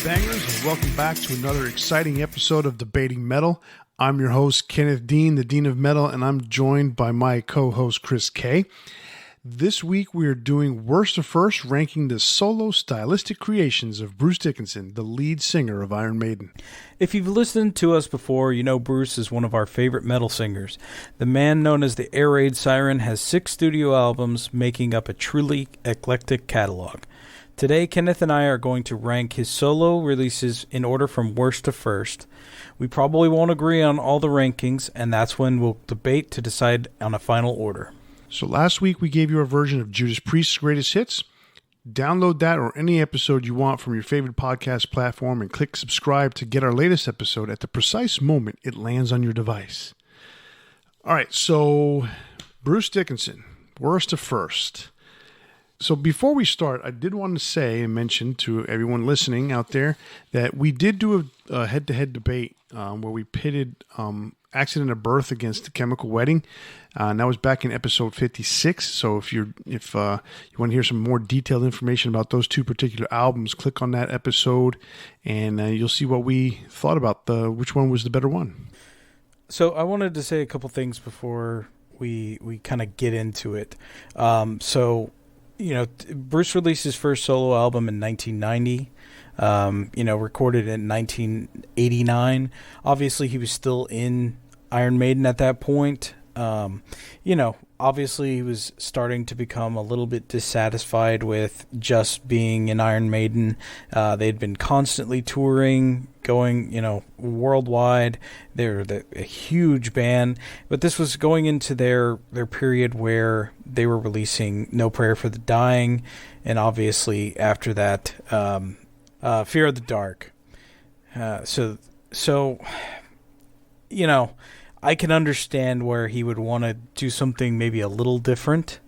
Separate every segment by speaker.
Speaker 1: bangers, and welcome back to another exciting episode of Debating Metal. I'm your host, Kenneth Dean, the Dean of Metal, and I'm joined by my co-host, Chris K. This week, we are doing Worst to First, ranking the solo stylistic creations of Bruce Dickinson, the lead singer of Iron Maiden.
Speaker 2: If you've listened to us before, you know Bruce is one of our favorite metal singers. The man known as the Air Raid Siren has 6 studio albums, making up a truly eclectic catalog. Today, Kenneth and I are going to rank his solo releases in order from worst to first. We probably won't agree on all the rankings, and that's when we'll debate to decide on a final order.
Speaker 1: So last week, we gave you a version of Judas Priest's greatest hits. Download that or any episode you want from your favorite podcast platform and click subscribe to get our latest episode at the precise moment it lands on your device. All right, so Bruce Dickinson, worst to first. So before we start, I did want to say and mention to everyone listening out there that we did do a head-to-head debate where we pitted Accident of Birth against Chemical Wedding, and that was back in episode 56. So if you want to hear some more detailed information about those two particular albums, click on that episode, and you'll see what we thought about which one was the better one.
Speaker 2: So I wanted to say a couple things before we kind of get into it. Bruce released his first solo album in 1990. Recorded in 1989. Obviously, he was still in Iron Maiden at that point. Obviously, he was starting to become a little bit dissatisfied with just being in Iron Maiden. They'd been constantly touring, going, worldwide. They're a huge band, but this was going into their period where they were releasing No Prayer for the Dying, and obviously after that, Fear of the Dark. I can understand where he would want to do something maybe a little different.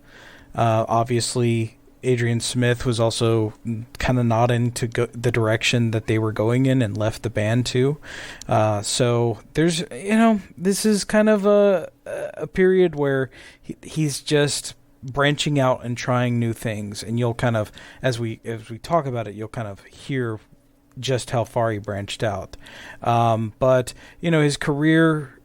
Speaker 2: Obviously, Adrian Smith was also kind of not into the direction that they were going in and left the band too. So there's, this is kind of a period where he's just branching out and trying new things, and you'll kind of, as we talk about it, you'll kind of hear just how far he branched out. But his career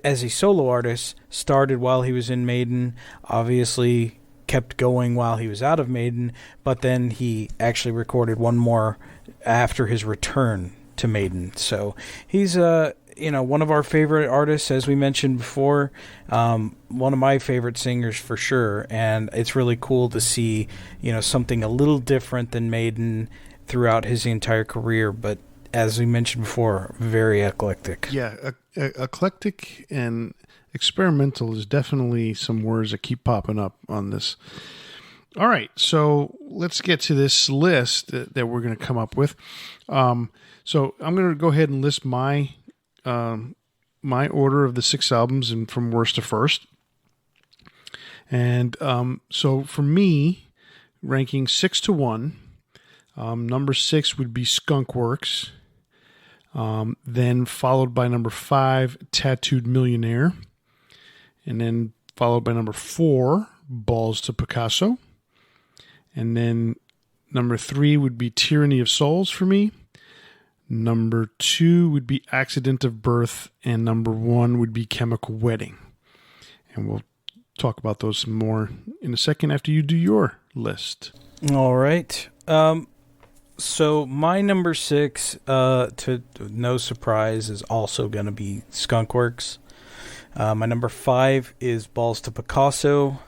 Speaker 2: as a solo artist started while he was in Maiden, obviously kept going while he was out of Maiden, but then he actually recorded one more after his return to Maiden. So he's one of our favorite artists, as we mentioned before, one of my favorite singers for sure, and it's really cool to see, something a little different than Maiden throughout his entire career, but as we mentioned before, very eclectic.
Speaker 1: Yeah, eclectic and experimental is definitely some words that keep popping up on this. All right, so let's get to this list that we're going to come up with. So I'm going to go ahead and list my order of the 6 albums and from worst to first. And so for me, ranking 6 to 1, number 6 would be Skunk Works. Then followed by number 5, Tattooed Millionaire. And then followed by number 4, Balls to Picasso. And then number 3 would be Tyranny of Souls for me. Number 2 would be Accident of Birth. And number 1 would be Chemical Wedding. And we'll talk about those some more in a second after you do your list.
Speaker 2: All right. So my number 6, to no surprise, is also going to be Skunk Works. My number 5 is Balls to Picasso.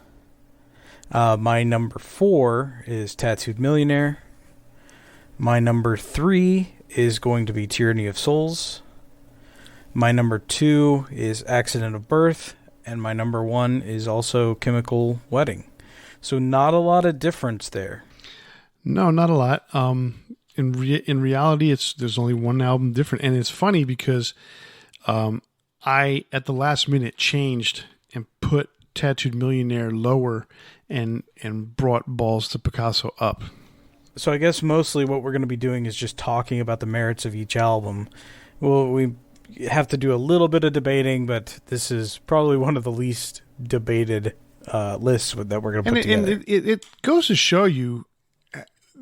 Speaker 2: My number 4 is Tattooed Millionaire. My number 3 is going to be Tyranny of Souls. My number 2 is Accident of Birth. And my number 1 is also Chemical Wedding. So not a lot of difference there.
Speaker 1: No, not a lot. In reality, there's only one album different, and it's funny because I at the last minute changed and put Tattooed Millionaire lower and brought Balls to Picasso up.
Speaker 2: So I guess mostly what we're going to be doing is just talking about the merits of each album. Well, we have to do a little bit of debating, but this is probably one of the least debated lists that we're going to put together.
Speaker 1: And it goes to show you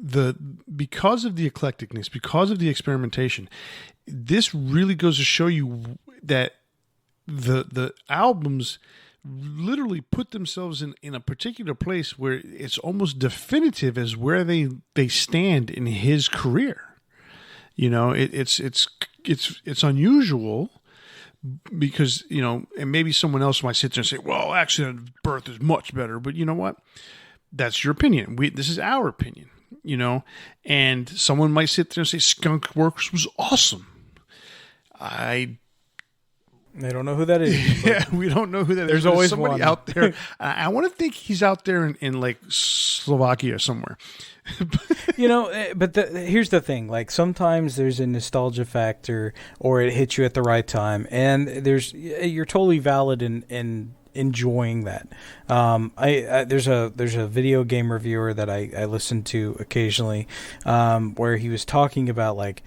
Speaker 1: because of the eclecticness, because of the experimentation, this really goes to show you that the albums literally put themselves in a particular place where it's almost definitive as where they stand in his career. It's unusual because, and maybe someone else might sit there and say, well, Accident of Birth is much better, but you know what? That's your opinion. This is our opinion, and someone might sit there and say Skunk Works was awesome.
Speaker 2: They don't know who that is.
Speaker 1: Yeah, we don't know who that is.
Speaker 2: There's always
Speaker 1: somebody
Speaker 2: one
Speaker 1: out there. I want to think he's out there in like Slovakia somewhere.
Speaker 2: But here's the thing. Like sometimes there's a nostalgia factor, or it hits you at the right time, and you're totally valid in enjoying that. There's a video game reviewer that I listen to occasionally, where he was talking about like.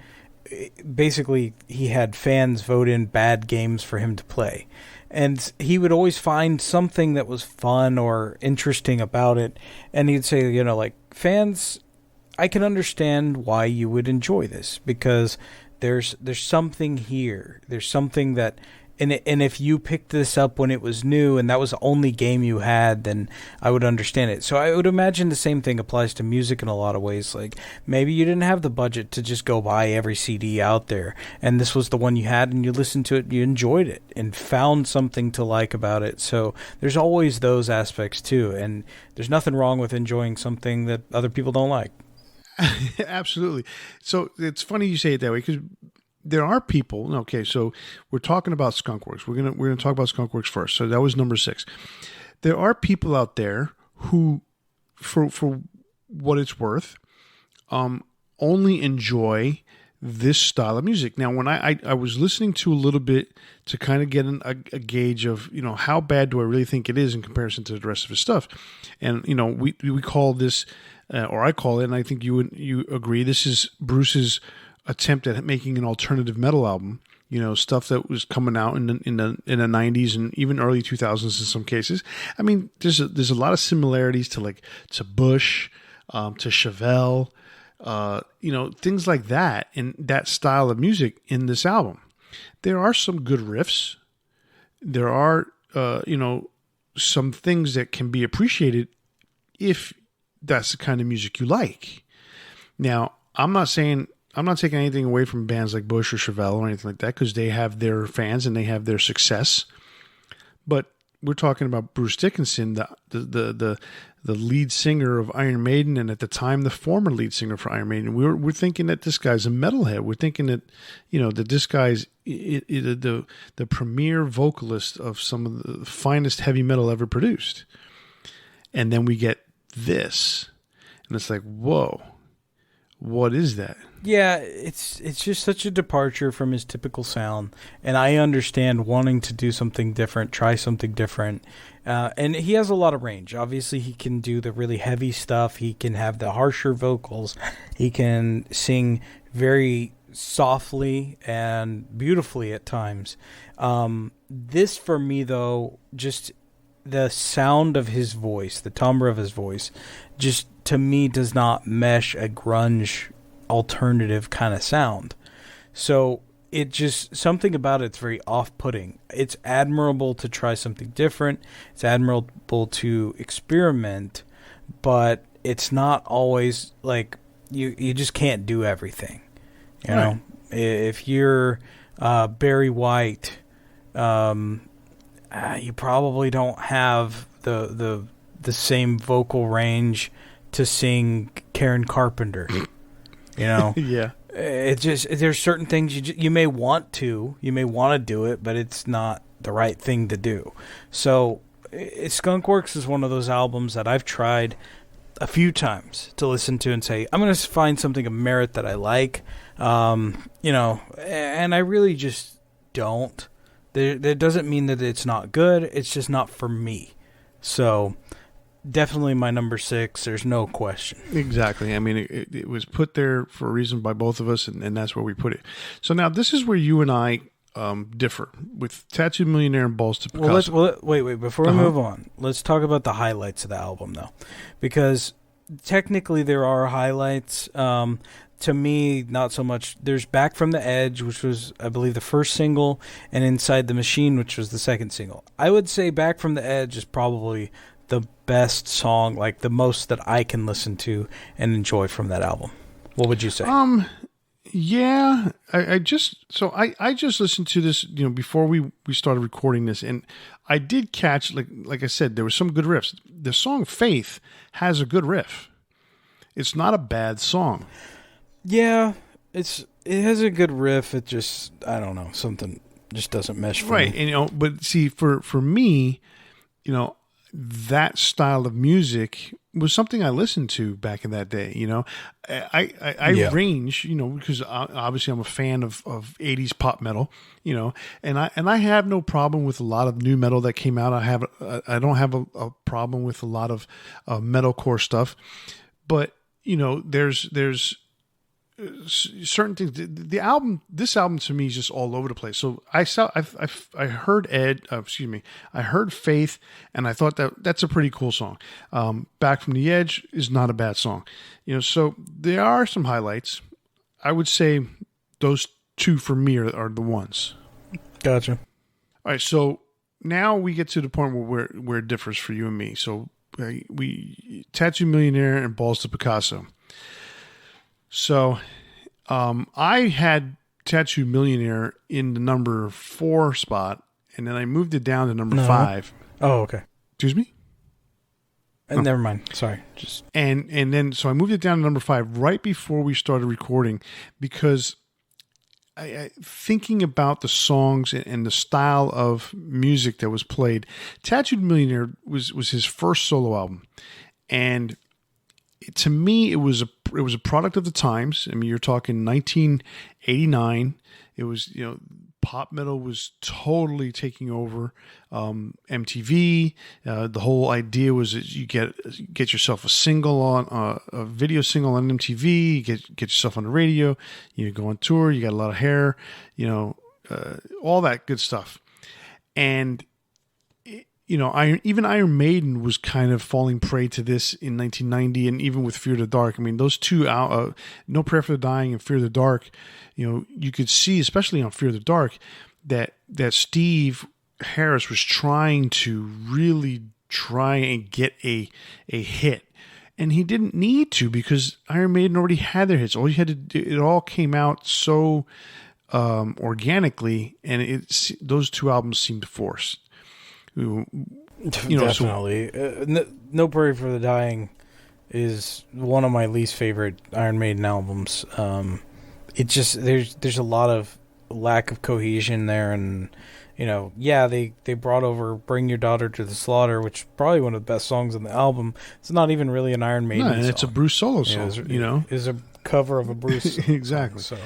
Speaker 2: Basically, he had fans vote in bad games for him to play. And he would always find something that was fun or interesting about it. And he'd say, like, fans, I can understand why you would enjoy this. Because there's something here. There's something that... And if you picked this up when it was new and that was the only game you had, then I would understand it. So I would imagine the same thing applies to music in a lot of ways. Like maybe you didn't have the budget to just go buy every CD out there, and this was the one you had, and you listened to it, you enjoyed it, and found something to like about it. So there's always those aspects too, and there's nothing wrong with enjoying something that other people don't like.
Speaker 1: Absolutely. So it's funny you say it that way because there are people. Okay, so we're talking about Skunk Works. We're gonna talk about Skunk Works first. So that was number 6. There are people out there who, for what it's worth, only enjoy this style of music. Now, when I was listening to a little bit to kind of get a gauge of how bad do I really think it is in comparison to the rest of his stuff, and we call this, or I call it, and I think you agree, this is Bruce's attempt at making an alternative metal album, stuff that was coming out in the 90s and even early 2000s in some cases. I mean, there's a lot of similarities to Bush, to Chevelle, things like that, and that style of music in this album. There are some good riffs. There are, some things that can be appreciated if that's the kind of music you like. Now, I'm not taking anything away from bands like Bush or Chevelle or anything like that, because they have their fans and they have their success. But we're talking about Bruce Dickinson, the lead singer of Iron Maiden, and at the time the former lead singer for Iron Maiden. We're thinking that this guy's a metalhead. We're thinking that that this guy's the premier vocalist of some of the finest heavy metal ever produced. And then we get this, and it's like, whoa, what is that?
Speaker 2: Yeah, it's just such a departure from his typical sound, and I understand wanting to do something different, try something different, and he has a lot of range. Obviously, he can do the really heavy stuff, he can have the harsher vocals, he can sing very softly and beautifully at times. This, for me, though, just the sound of his voice, the timbre of his voice, just, to me, does not mesh a grunge alternative kind of sound. So it just, something about it's very off-putting. It's admirable to try something different. It's admirable to experiment, but it's not always like you just can't do everything. You know, if you're Barry White, you probably don't have the same vocal range to sing Karen Carpenter.
Speaker 1: Yeah.
Speaker 2: It just, there's certain things you may want to do it, but it's not the right thing to do. So Skunk Works is one of those albums that I've tried a few times to listen to and say, I'm going to find something of merit that I like, and I really just don't. That doesn't mean that it's not good. It's just not for me. So definitely my number 6. There's no question.
Speaker 1: Exactly. I mean, it was put there for a reason by both of us, and that's where we put it. So now this is where you and I differ with Tattooed Millionaire and Balls to Picasso.
Speaker 2: Wait. Before we move on, let's talk about the highlights of the album, though. Because technically there are highlights. To me, not so much. There's Back from the Edge, which was, I believe, the first single, and Inside the Machine, which was the second single. I would say Back from the Edge is probably the best song, like the most that I can listen to and enjoy from that album. What would you say?
Speaker 1: Yeah, I just listened to this, before we started recording this, and I did catch, like I said, there were some good riffs. The song Faith has a good riff. It's not a bad song.
Speaker 2: Yeah, it has a good riff. It just, I don't know, something just doesn't mesh for me.
Speaker 1: Right, and but see, for me, that style of music was something I listened to back in that day. I range, because obviously I'm a fan of 80s pop metal, and I have no problem with a lot of new metal that came out. I don't have a problem with a lot of metalcore stuff, but there's certain things. This album to me is just all over the place. So I heard I heard Faith, and I thought that's a pretty cool song. Back from the Edge is not a bad song, so there are some highlights. I would say those two for me are the ones.
Speaker 2: Gotcha.
Speaker 1: All right, so now we get to the point where it differs for you and me. So we Tattoo Millionaire and Balls to Picasso. So, I had Tattoo Millionaire in the number 4 spot, and then I moved it down to number 5.
Speaker 2: Oh, okay.
Speaker 1: Excuse me?
Speaker 2: Never mind. Sorry.
Speaker 1: And then, so I moved it down to number 5 right before we started recording, because I thinking about the songs and the style of music that was played. Tattooed Millionaire was his first solo album, and to me, it was a product of the times. I mean, you're talking 1989. It was, pop metal was totally taking over MTV. The whole idea was that you get yourself a single on a video single on MTV. Get yourself on the radio. You go on tour. You got a lot of hair. All that good stuff. And even Iron Maiden was kind of falling prey to this in 1990, and even with Fear the Dark. I mean, those two, No Prayer for the Dying and Fear the Dark, you could see, especially on Fear the Dark, that Steve Harris was trying to really try and get a hit. And he didn't need to, because Iron Maiden already had their hits. All you had to do, it all came out so organically, and those two albums seemed forced.
Speaker 2: Definitely. No Prayer for the Dying is one of my least favorite Iron Maiden albums. It just, there's a lot of lack of cohesion there, and they brought over Bring Your Daughter to the Slaughter, which is probably one of the best songs on the album. It's not even really an Iron Maiden song.
Speaker 1: And it's a Bruce solo song.
Speaker 2: It's a cover of a Bruce
Speaker 1: exactly
Speaker 2: song,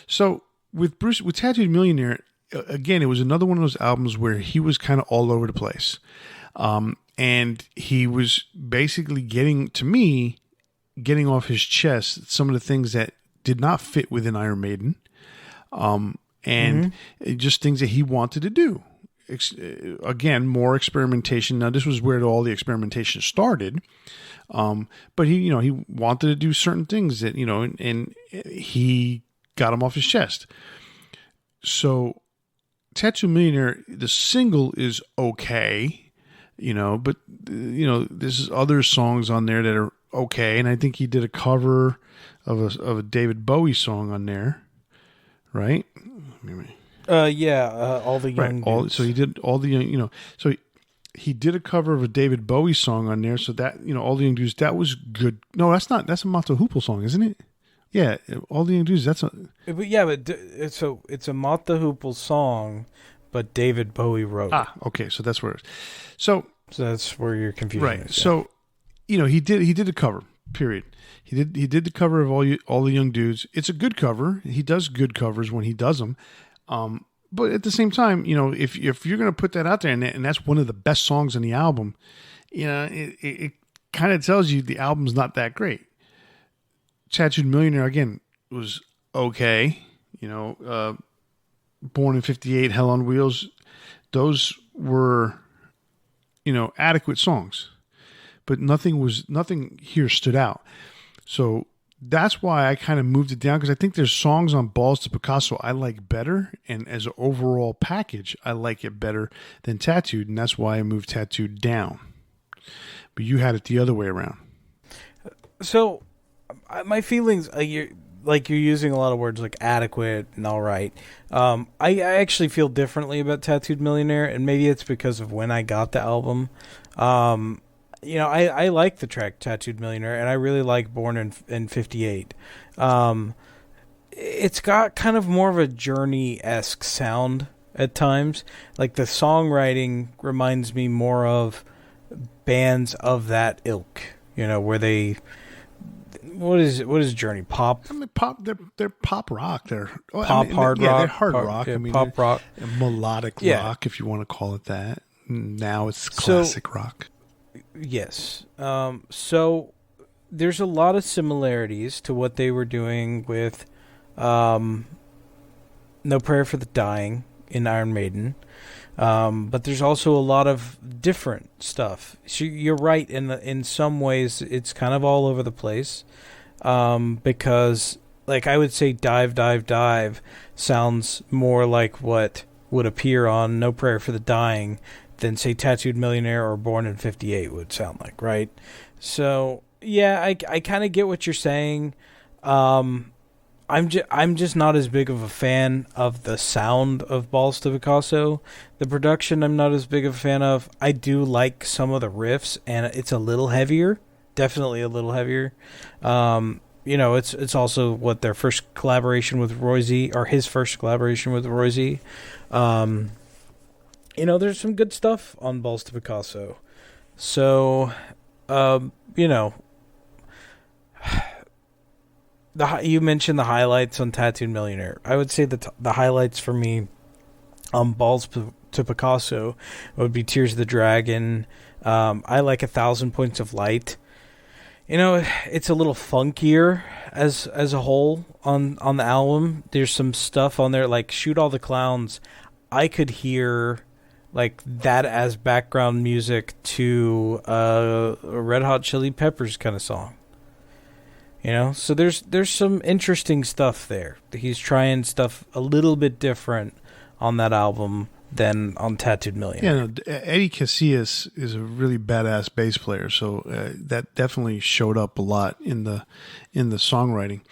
Speaker 1: so with Tattooed Millionaire, again, it was another one of those albums where he was kind of all over the place. And he was basically getting off his chest some of the things that did not fit within Iron Maiden. Just things that he wanted to do. Again, more experimentation. Now, this was where all the experimentation started. But he wanted to do certain things that, and he got him off his chest. So, Tattoo Millionaire, the single is okay, but there's other songs on there that are okay, and I think he did a cover of a David Bowie song on there, right?
Speaker 2: All the young dudes.
Speaker 1: So he did all the young, so he did a cover of a David Bowie song on there, so that all the young dudes, that was good. No, that's not. That's a Mata Hoople song, isn't it? Yeah, all the young dudes. That's a.
Speaker 2: It's a Mott the Hoople song, but David Bowie wrote.
Speaker 1: Okay, so that's where it is. So
Speaker 2: that's where your confusion is.
Speaker 1: Right. So, he did a cover. Period. He did the cover of all the young dudes. It's a good cover. He does good covers when he does them. But at the same time, if you're going to put that out there, and that's one of the best songs on the album, it kind of tells you the album's not that great. Tattooed Millionaire, again, was okay. Born in 58, Hell on Wheels, those were, adequate songs. but nothing here stood out. So that's why I kind of moved it down, because I think there's songs on Balls to Picasso I like better, and as an overall package, I like it better than Tattooed, and that's why I moved Tattooed down. But you had it the other way around.
Speaker 2: So, my feelings, you're using a lot of words like adequate and all right. I actually feel differently about Tattooed Millionaire, and maybe it's because of when I got the album. I like the track Tattooed Millionaire, and I really like Born in 58. It's got kind of more of a Journey-esque sound at times. Like, the songwriting reminds me more of bands of that ilk, where they... What is Journey? Pop?
Speaker 1: I mean, pop. They're pop rock. They're
Speaker 2: hard rock.
Speaker 1: They're hard rock.
Speaker 2: Yeah, pop rock,
Speaker 1: melodic rock, if you want to call it that. Now it's classic rock.
Speaker 2: Yes. So there's a lot of similarities to what they were doing with No Prayer for the Dying in Iron Maiden. But there's also a lot of different stuff. So you're right, in some ways it's kind of all over the place, because, like, I would say Dive, Dive, Dive sounds more like what would appear on No Prayer for the Dying than, say, Tattooed Millionaire or Born in 58 would sound like, right? So, yeah, I kind of get what you're saying. I'm just not as big of a fan of the sound of Balls to Picasso. The production I'm not as big of a fan of. I do like some of the riffs, and it's a little heavier. Definitely a little heavier. It's also what their first collaboration with Roy or his first collaboration with Roy. There's some good stuff on Balls to Picasso. So, you mentioned the highlights on Tattooed Millionaire. I would say that the highlights for me on Balls to Picasso would be Tears of the Dragon. I like 1,000 Points of Light. It's a little funkier as a whole on the album. There's some stuff on there like Shoot All the Clowns. I could hear like that as background music to a Red Hot Chili Peppers kind of song. So there's some interesting stuff there. He's trying stuff a little bit different on that album than on Tattooed Millionaire.
Speaker 1: Yeah, no, Eddie Casillas is a really badass bass player, so that definitely showed up a lot in the songwriting.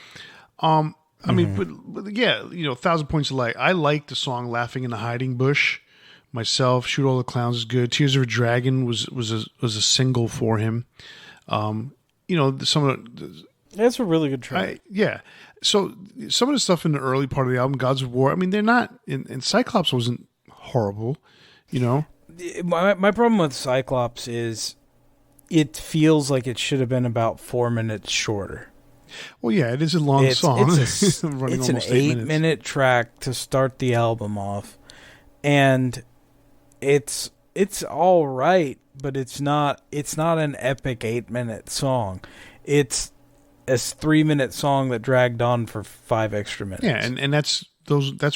Speaker 1: I mean, but yeah, 1,000 Points of Light. I like the song "Laughing in the Hiding Bush" myself. "Shoot All the Clowns" is good. "Tears of a Dragon" was a single for him. Some of the,
Speaker 2: that's a really good track.
Speaker 1: Yeah. So some of the stuff in the early part of the album, Gods of War, I mean, they're not, and Cyclops wasn't horrible,
Speaker 2: My problem with Cyclops is it feels like it should have been about 4 minutes shorter.
Speaker 1: Well, yeah, it is a long song.
Speaker 2: It's an 8-minute track to start the album off, and it's all right, but it's not an epic 8-minute song. It's a 3-minute song that dragged on for 5 extra minutes.
Speaker 1: Yeah, and that's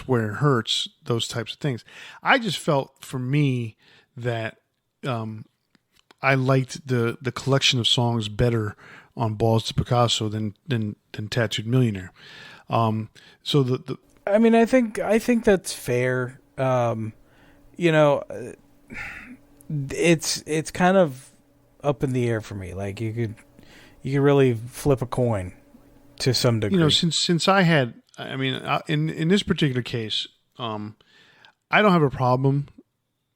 Speaker 1: where it hurts, those types of things. I just felt, for me, that I liked the collection of songs better on Balls to Picasso than Tattooed Millionaire. So the
Speaker 2: I mean, I think that's fair. It's kind of up in the air for me. Like, you could really flip a coin to some degree.
Speaker 1: Since I had, I mean, in this particular case, I don't have a problem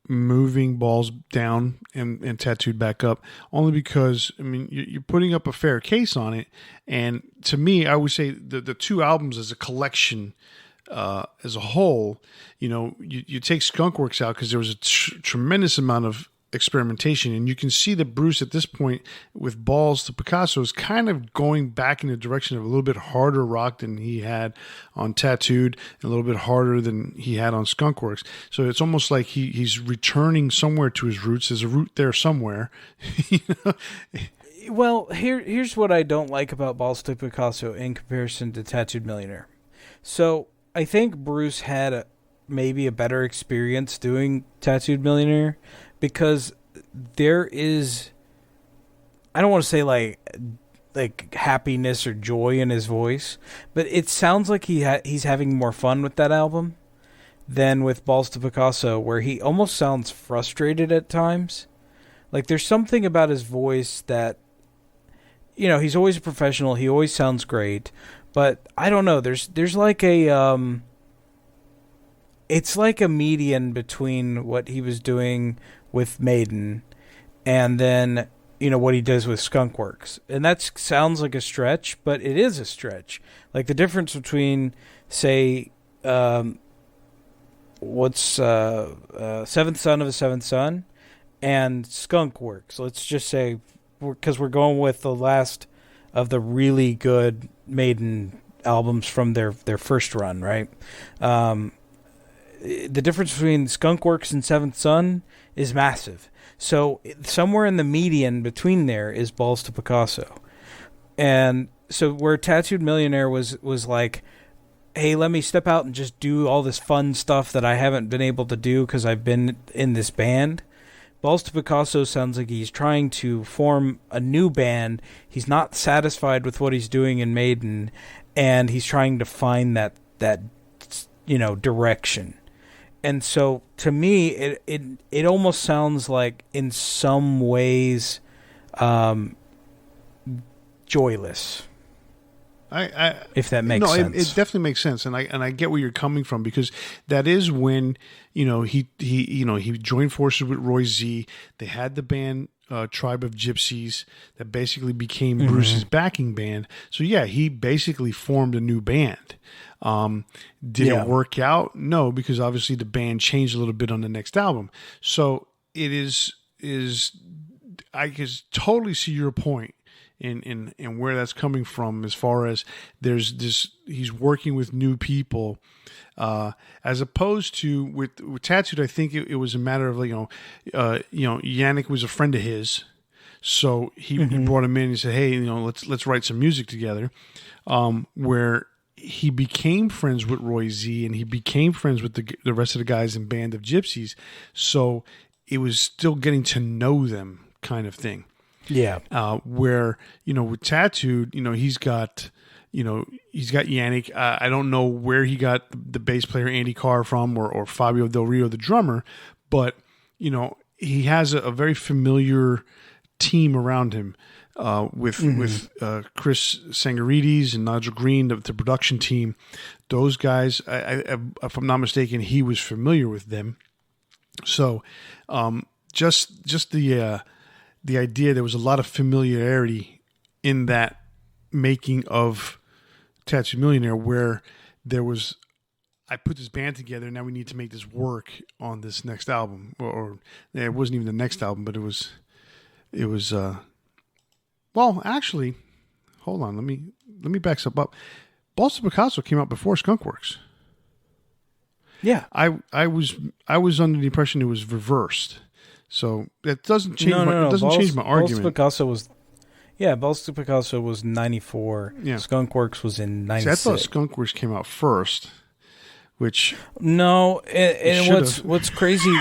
Speaker 1: moving Balls down and Tattooed back up, only because, I mean, you're putting up a fair case on it. And to me, I would say the two albums as a collection, as a whole, you take Skunkworks out because there was a tremendous amount of experimentation, and you can see that Bruce at this point with Balls to Picasso is kind of going back in the direction of a little bit harder rock than he had on Tattooed, and a little bit harder than he had on Skunkworks. So it's almost like he's returning somewhere to his roots. There's a root there somewhere.
Speaker 2: Well, here's what I don't like about Balls to Picasso in comparison to Tattooed Millionaire. So I think Bruce had maybe a better experience doing Tattooed Millionaire, because there is I don't want to say like happiness or joy in his voice, but it sounds like he's having more fun with that album than with Balls to Picasso, where he almost sounds frustrated at times. Like there's something about his voice that, he's always a professional. He always sounds great, but I don't know. There's like it's like a median between what he was doing with Maiden and then what he does with Skunkworks. And that sounds like a stretch, but it is a stretch. Like the difference between, say, what's Seventh Son of a Seventh Son and Skunkworks. Let's just say, because we're going with the last of the really good Maiden albums from their first run, right? The difference between Skunkworks and Seventh Son is massive. So somewhere in the median between there is Balls to Picasso. And so where Tattooed Millionaire was like, hey, let me step out and just do all this fun stuff that I haven't been able to do because I've been in this band. Balls to Picasso sounds like he's trying to form a new band. He's not satisfied with what he's doing in Maiden, and he's trying to find that direction. And so, to me, it almost sounds like, in some ways, joyless. If that makes sense.
Speaker 1: It definitely makes sense, and I get where you're coming from, because that is when he joined forces with Roy Z. They had the band Tribe of Gypsies that basically became Bruce's backing band. So yeah, he basically formed a new band. Did it work out? No, because obviously the band changed a little bit on the next album. So it is I can totally see your point in where that's coming from, as far as there's this, he's working with new people, as opposed to with Tattooed. I think it was a matter of Yannick was a friend of his, so he brought him in and said, hey, let's write some music together, where he became friends with Roy Z, and he became friends with the rest of the guys in Band of Gypsies. So it was still getting to know them, kind of thing.
Speaker 2: Yeah.
Speaker 1: Where, with Tattooed, he's got Yannick. I don't know where he got the bass player Andy Carr from, or Fabio Del Rio, the drummer, but, he has a very familiar team around him, with Chris Sangarides and Nigel Green, the production team. Those guys, if I'm not mistaken, he was familiar with them. So, just the idea, there was a lot of familiarity in that making of Tattooed Millionaire, where there was, I put this band together, now we need to make this work on this next album, or it wasn't even the next album, but it was well, actually, hold on, let me back stuff up. Balls to Picasso came out before Skunkworks.
Speaker 2: Yeah,
Speaker 1: I was under the impression it was reversed. So that doesn't change. It doesn't change my argument.
Speaker 2: Balls to Picasso was 94. Yeah. Skunkworks was in 96.
Speaker 1: See, I thought Skunkworks came out first, which
Speaker 2: no. And what's crazy?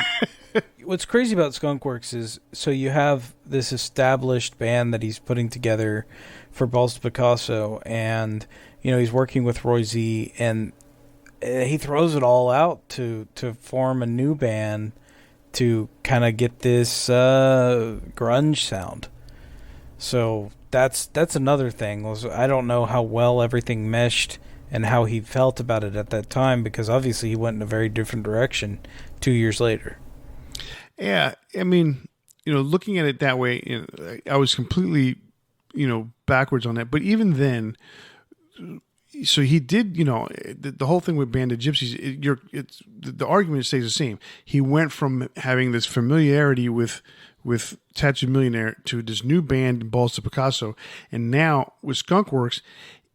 Speaker 2: What's crazy about Skunkworks is, so you have this established band that he's putting together for Balls to Picasso, and he's working with Roy Z, and he throws it all out to form a new band to kind of get this grunge sound. So that's another thing. I don't know how well everything meshed and how he felt about it at that time, because obviously he went in a very different direction 2 years later.
Speaker 1: Yeah, I mean, looking at it that way, I was completely, backwards on that. But even then, so he did, the whole thing with Band of Gypsies, the argument stays the same. He went from having this familiarity with Tattooed Millionaire to this new band, Balls to Picasso, and now with Skunkworks,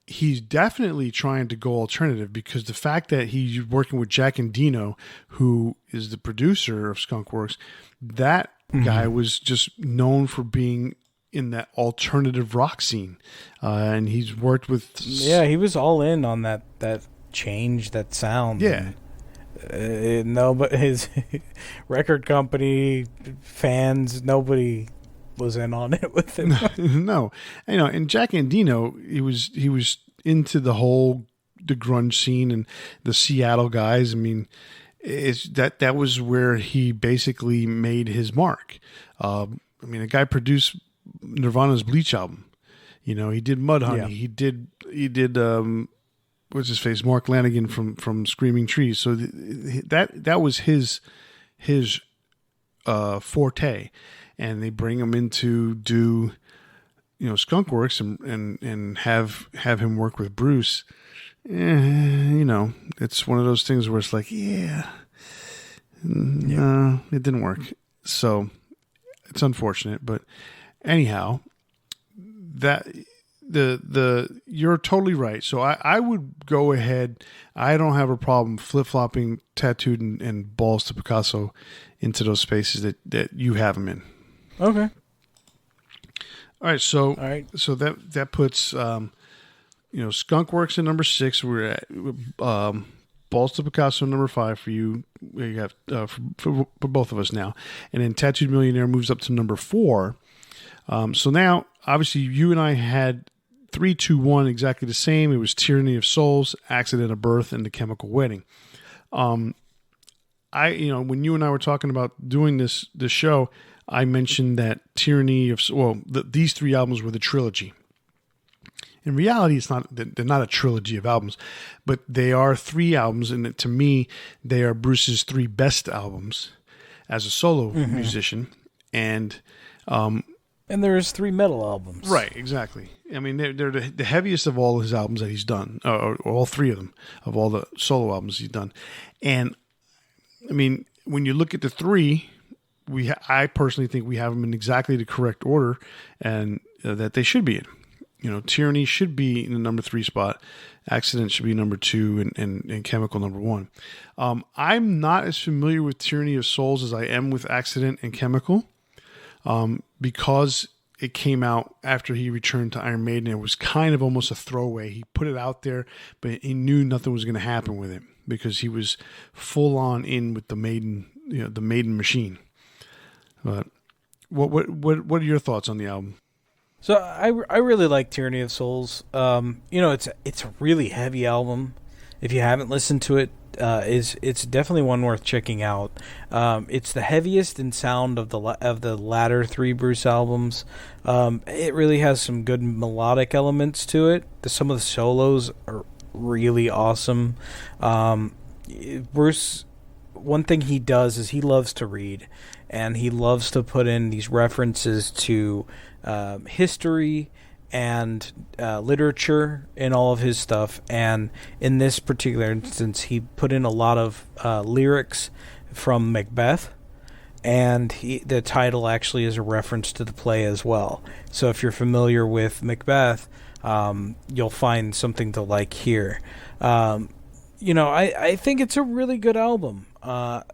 Speaker 1: he's definitely trying to go alternative, because the fact that he's working with Jack Endino, who is the producer of Skunkworks, that guy was just known for being in that alternative rock scene, and he's worked with.
Speaker 2: Yeah, he was all in on that change, that sound.
Speaker 1: Yeah.
Speaker 2: No, but his record company, fans, nobody was in on it with him.
Speaker 1: No, and Jack Andino, he was into the grunge scene and the Seattle guys. I mean, that was where he basically made his mark. I mean, a guy produced Nirvana's Bleach album. He did Mudhoney. Yeah. He did what's his face? Mark Lanigan from Screaming Trees. So that was his forte, and they bring him in to do Skunkworks and have him work with Bruce. It's one of those things where it's like, no, it didn't work. So it's unfortunate, but anyhow, that you're totally right. So I would go ahead. I don't have a problem flip-flopping Tattooed and Balls to Picasso into those spaces that you have them in.
Speaker 2: Okay.
Speaker 1: All right. So that puts Skunkworks at number 6. We're at Balls to Picasso number 5 for you. You have for both of us now, and then Tattooed Millionaire moves up to number 4. So now, obviously, you and I had 3, 2, 1 exactly the same. It was Tyranny of Souls, Accident of Birth, and The Chemical Wedding. When you and I were talking about doing this show, I mentioned that these 3 albums were the trilogy. In reality, they're not a trilogy of albums, but they are 3 albums, and to me, they are Bruce's 3 best albums as a solo musician, and
Speaker 2: there's 3 metal albums.
Speaker 1: Right, exactly. I mean, they're the heaviest of all his albums that he's done, or all 3 of them, of all the solo albums he's done. And, I mean, when you look at the 3, I personally think we have them in exactly the correct order, and that they should be in. Tyranny should be in the number 3 spot. Accident should be number 2, and Chemical number 1. I'm not as familiar with Tyranny of Souls as I am with Accident and Chemical. Because it came out after he returned to Iron Maiden. It was kind of almost a throwaway. He put it out there, but he knew nothing was going to happen with it because he was full on in with the Maiden, the Maiden machine. But what are your thoughts on the album?
Speaker 2: So I really like Tyranny of Souls. It's a really heavy album. If you haven't listened to it, it's definitely one worth checking out. It's the heaviest in sound of the latter 3 Bruce albums. It really has some good melodic elements to it. Some of the solos are really awesome. Bruce, one thing he does is he loves to read, and he loves to put in these references to history and literature in all of his stuff. And in this particular instance, he put in a lot of lyrics from Macbeth, and the title actually is a reference to the play as well. So if you're familiar with Macbeth, you'll find something to like here. I think it's a really good album.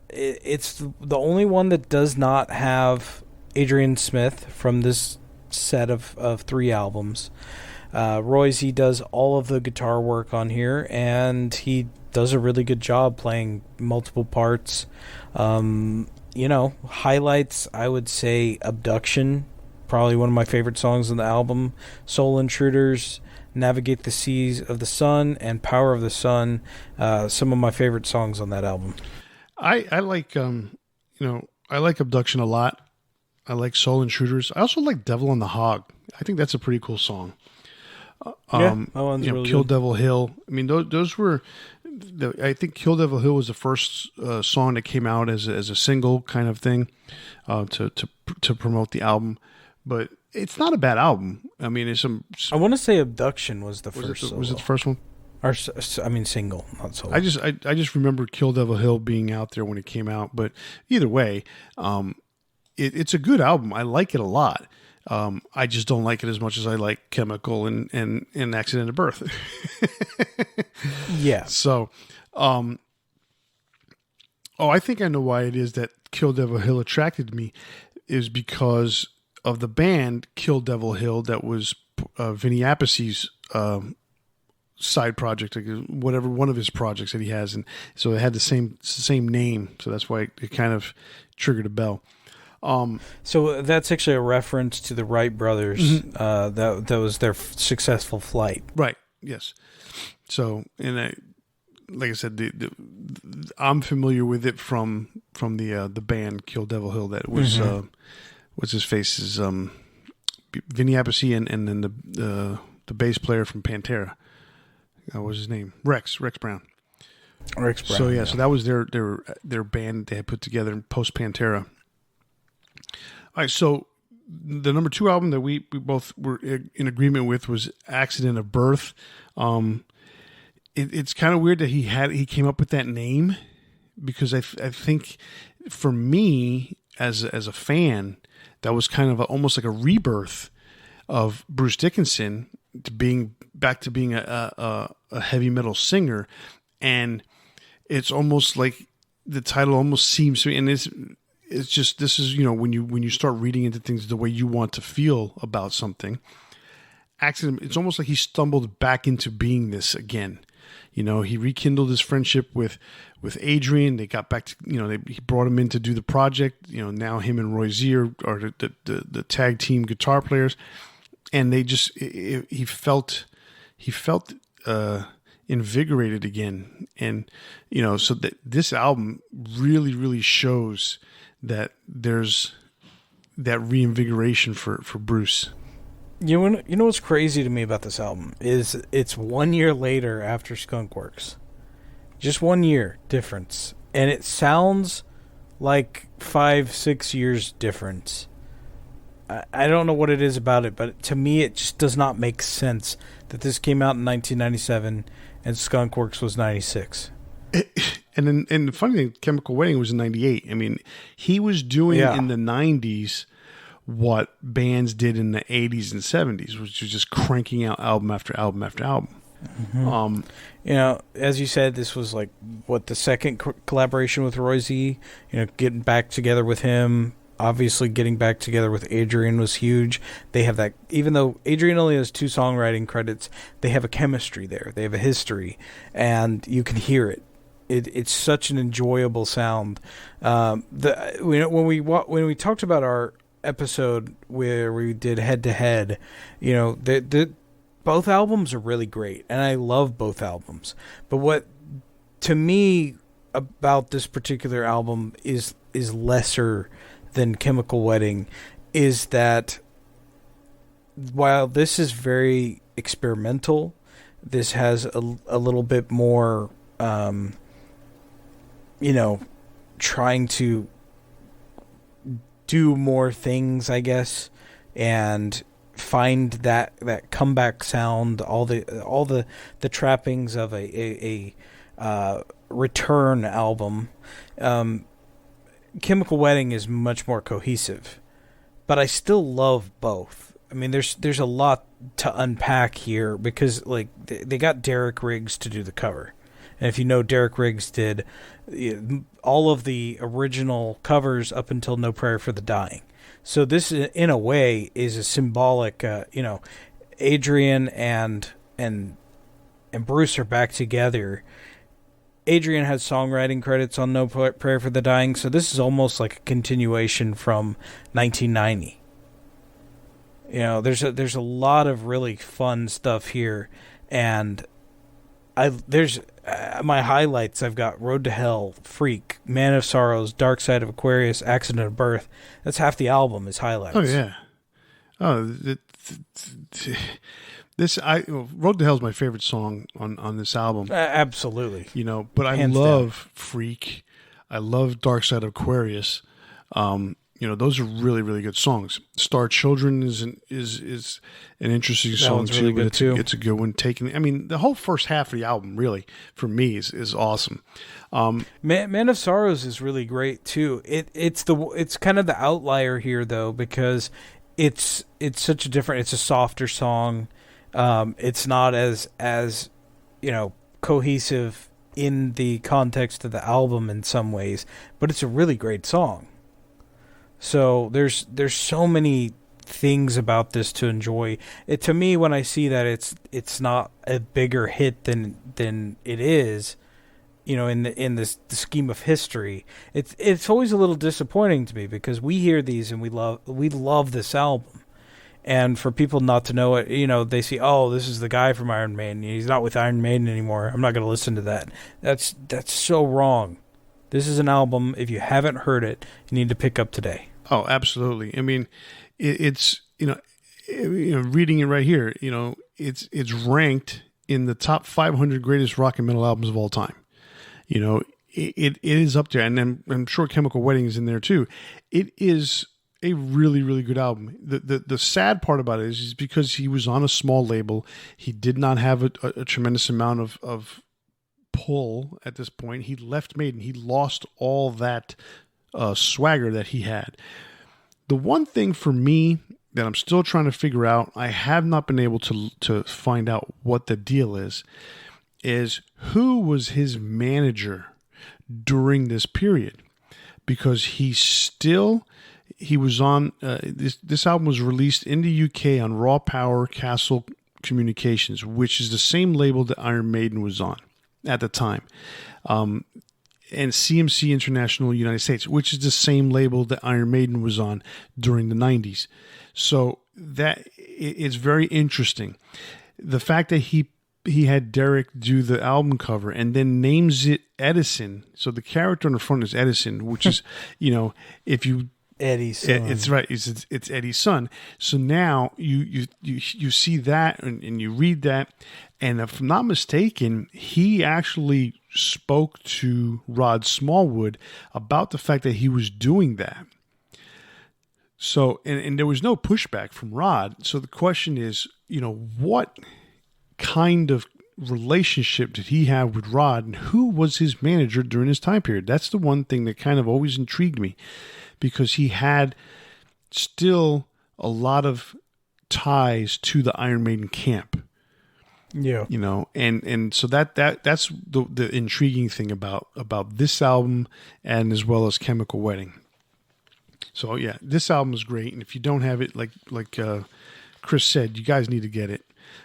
Speaker 2: It's the only one that does not have Adrian Smith from this set of 3 albums. Royce does all of the guitar work on here, and he does a really good job playing multiple parts. Highlights, I would say Abduction, probably one of my favorite songs on the album. Soul Intruders, Navigate the Seas of the Sun, and Power of the Sun, some of my favorite songs on that album.
Speaker 1: I like I like Abduction a lot. I like Soul Intruders. I also like Devil on the Hog. I think that's a pretty cool song.
Speaker 2: That one's really
Speaker 1: Kill
Speaker 2: good.
Speaker 1: Devil Hill. I mean, those were. I think Kill Devil Hill was the first song that came out as a single kind of thing to promote the album. But it's not a bad album. I mean, it's some.
Speaker 2: I want to say Abduction was the first.
Speaker 1: Was it the first one?
Speaker 2: Or single, not solo.
Speaker 1: I just remember Kill Devil Hill being out there when it came out. But either way, it's a good album. I like it a lot. I just don't like it as much as I like Chemical and Accident of Birth.
Speaker 2: Yeah.
Speaker 1: So, I think I know why it is that Kill Devil Hill attracted me, is because of the band Kill Devil Hill that was Vinny Appice's side project, whatever one of his projects that he has, and so it had the same name, so that's why it kind of triggered a bell.
Speaker 2: So that's actually a reference to the Wright brothers. That was their successful flight.
Speaker 1: Right. Yes. So, like I said, I'm familiar with it from the band Kill Devil Hill. That was what's his face is Vinny Appice and then the bass player from Pantera. What was his name? Rex Brown.
Speaker 2: Rex Brown.
Speaker 1: So so that was their band they had put together post Pantera. All right, so the number 2 album that we both were in agreement with was Accident of Birth. It's kind of weird that he came up with that name, because I think for me as a fan, that was kind of almost like a rebirth of Bruce Dickinson back to being a heavy metal singer. And it's almost like the title almost seems to be, and it's just, this is, when you start reading into things the way you want to feel about something. Accident, it's almost like he stumbled back into being this again. He rekindled his friendship with Adrian. They got back to, he brought him in to do the project. Now him and Roy Z are the tag team guitar players. And they just, he felt invigorated again. And, so that this album really, really shows that there's that reinvigoration for Bruce.
Speaker 2: You know what's crazy to me about this album is it's 1 year later after Skunkworks. Just 1 year difference. And it sounds like 5-6 years difference. I don't know what it is about it, but to me it just does not make sense that this came out in 1997 and Skunkworks was 96.
Speaker 1: And the funny thing, Chemical Wedding was in 98. I mean, he was doing in the 90s what bands did in the 80s and 70s, which was just cranking out album after album after album.
Speaker 2: As you said, this was like the second collaboration with Roy Z. Getting back together with him. Obviously, getting back together with Adrian was huge. They have that, even though Adrian only has 2 songwriting credits, they have a chemistry there. They have a history, and you can hear it. It's such an enjoyable sound. When we talked about our episode where we did head to head, both albums are really great, and I love both albums. But what to me about this particular album is lesser than Chemical Wedding is that while this is very experimental, this has a little bit more, trying to do more things, I guess, and find that comeback sound, all the trappings of a return album. Chemical Wedding is much more cohesive, but I still love both. I mean, there's a lot to unpack here because they got Derek Riggs to do the cover. And if you know, Derek Riggs did all of the original covers up until No Prayer for the Dying. So this, in a way, is a symbolic, Adrian and Bruce are back together. Adrian has songwriting credits on No Prayer for the Dying, so this is almost like a continuation from 1990. There's a lot of really fun stuff here, and there's my highlights. I've got Road to Hell, Freak, Man of Sorrows, Dark Side of Aquarius, Accident of Birth. That's half the album is highlights.
Speaker 1: Oh yeah. Road to Hell is my favorite song on this album.
Speaker 2: Absolutely.
Speaker 1: But I love Freak. I love Dark Side of Aquarius. Those are really, really good songs. Star Children is an interesting song too.
Speaker 2: Really good too.
Speaker 1: It's a good one. The whole first half of the album really for me is awesome.
Speaker 2: Man of Sorrows is really great too. It's kind of the outlier here though because it's such a different. It's a softer song. It's not as cohesive in the context of the album in some ways, but it's a really great song. So there's so many things about this to enjoy. To me, when I see that it's not a bigger hit than it is, the scheme of history, it's always a little disappointing to me because we hear these and we love this album. And for people not to know it, they see, oh, this is the guy from Iron Maiden. He's not with Iron Maiden anymore. I'm not going to listen to that. That's so wrong. This is an album. If you haven't heard it, you need to pick up today.
Speaker 1: Oh, absolutely. I mean, it's reading it right here. It's ranked in the top 500 greatest rock and metal albums of all time. It is up there, and then I'm sure Chemical Wedding is in there too. It is a really, really good album. The sad part about it is because he was on a small label, he did not have a tremendous amount of pull at this point. He left Maiden. He lost all that swagger that he had. The one thing for me that I'm still trying to figure out, I have not been able to find out what the deal is who was his manager during this period, because he was on this album was released in the UK on Raw Power Castle Communications, which is the same label that Iron Maiden was on at the time, and CMC International United States, which is the same label that Iron Maiden was on during the 90s. So that it's very interesting. The fact that he had Derek do the album cover and then names it Edison. So the character on the front is Edison, which is, if you
Speaker 2: Eddie's son.
Speaker 1: It's right. It's Eddie's son. So now you see that and you read that, and if I'm not mistaken, he actually spoke to Rod Smallwood about the fact that he was doing that. So and there was no pushback from Rod. So the question is, what kind of relationship did he have with Rod, and who was his manager during his time period? That's the one thing that kind of always intrigued me, because he had still a lot of ties to the Iron Maiden camp.
Speaker 2: Yeah.
Speaker 1: And so that's the intriguing thing about this album, and as well as Chemical Wedding. So yeah, this album is great, and if you don't have it, like Chris said, you guys need to get it.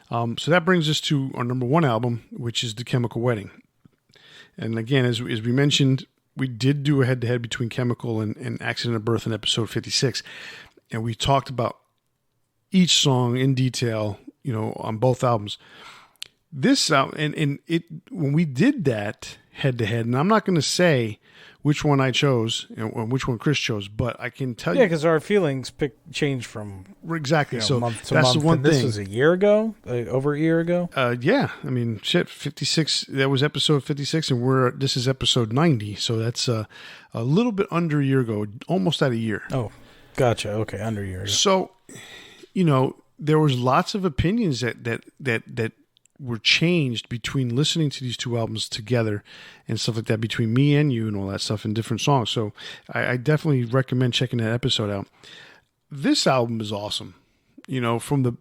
Speaker 1: So that brings us to our number one album, which is The Chemical Wedding. And again, as we mentioned, we did do a head-to-head between Chemical and Accident of Birth in episode 56. And we talked about each song in detail, on both albums. This album, and when we did that head-to-head, and I'm not going to say which one I chose and which one Chris chose, but I can tell you.
Speaker 2: Yeah, because our feelings changed from
Speaker 1: exactly. So
Speaker 2: month to
Speaker 1: that's
Speaker 2: month.
Speaker 1: the one thing.
Speaker 2: This was a year ago, over a year ago.
Speaker 1: Yeah, I mean, 56. That was episode 56, and this is episode 90. So that's a little bit under a year ago, almost at a year.
Speaker 2: Oh, gotcha. Okay, under a year ago.
Speaker 1: So, there was lots of opinions that were changed between listening to these two albums together and stuff like that, between me and you and all that stuff in different songs. So I definitely recommend checking that episode out. This album is awesome. From the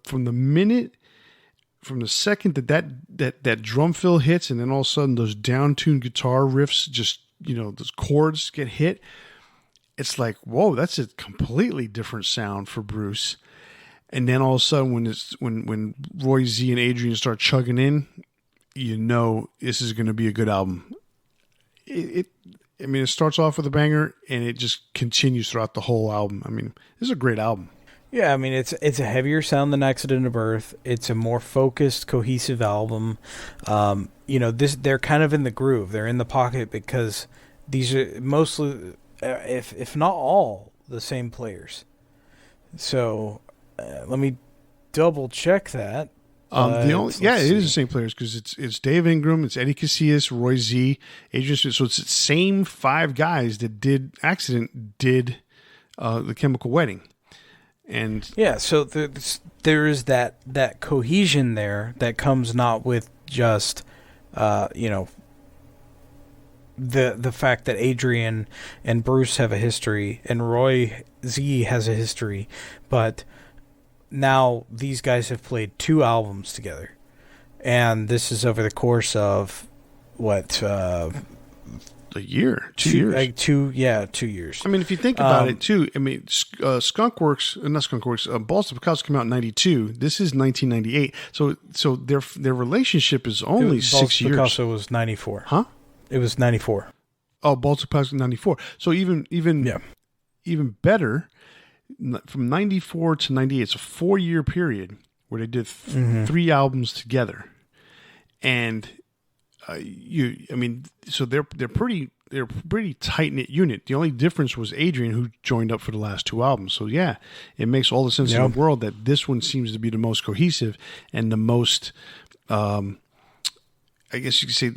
Speaker 1: second that drum fill hits, and then all of a sudden those down-tuned guitar riffs, just, those chords get hit. It's like, whoa, that's a completely different sound for Bruce. And then all of a sudden, when Roy Z and Adrian start chugging in, this is going to be a good album. It starts off with a banger, and it just continues throughout the whole album. I mean, this is a great album.
Speaker 2: Yeah, I mean, it's a heavier sound than Accident of Birth. It's a more focused, cohesive album. They're kind of in the groove. They're in the pocket because these are mostly, if not all, the same players. So. Let me double check that.
Speaker 1: It is the same players, because it's Dave Ingram, it's Eddie Casillas, Roy Z, Adrian Smith. So it's the same five guys that did Accident did The Chemical Wedding, and
Speaker 2: yeah. So there is that cohesion there that comes not with just the fact that Adrian and Bruce have a history and Roy Z has a history, but now these guys have played two albums together, and this is over the course of what
Speaker 1: a year, 2 years,
Speaker 2: 2 years.
Speaker 1: I mean, if you think about it too, I mean, Skunkworks, Balls to Picasso came out in 92. This is 1998. So their relationship is only 6 years.
Speaker 2: Picasso was 94.
Speaker 1: Huh?
Speaker 2: It was 94.
Speaker 1: Oh, Balls of Plastic 94. So even better, from 94 to 98, it's a 4-year period where they did 3 albums together. And so they're pretty tight knit unit. The only difference was Adrian, who joined up for the last 2 albums. So yeah, it makes all the sense in the world that this one seems to be the most cohesive and the most, I guess you could say,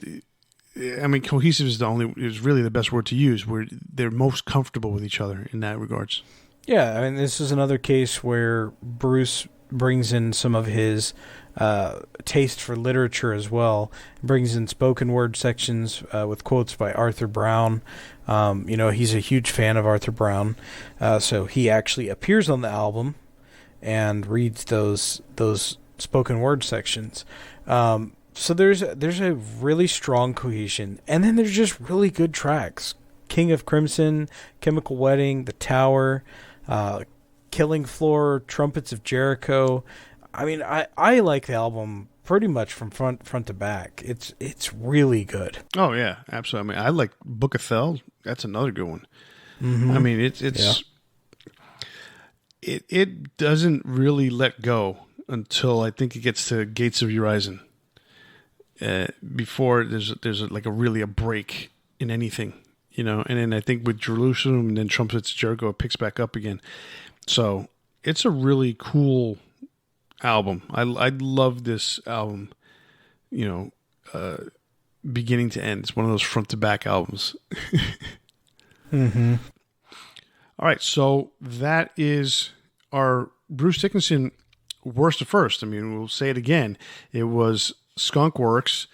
Speaker 1: cohesive is really the best word to use. Where they're most comfortable with each other in that regards.
Speaker 2: Yeah, this is another case where Bruce brings in some of his taste for literature as well. Brings in spoken word sections with quotes by Arthur Brown. He's a huge fan of Arthur Brown, so he actually appears on the album and reads those spoken word sections. So there's a really strong cohesion, and then there's just really good tracks. King of Crimson, Chemical Wedding, The Tower, Killing Floor, Trumpets of Jericho. I like the album pretty much from front to back. It's really good.
Speaker 1: Oh yeah, absolutely. I like Book of Thel. That's another good one. Mm-hmm. It doesn't really let go until I think it gets to Gates of Urizen. Before there's like a break in anything, and then I think with Jerusalem and then Trumpets of Jericho, it picks back up again. So it's a really cool album. I love this album, beginning to end. It's one of those front to back albums.
Speaker 2: Mm-hmm.
Speaker 1: All right, so that is our Bruce Dickinson worst to first. We'll say it again. It was Skunkworks,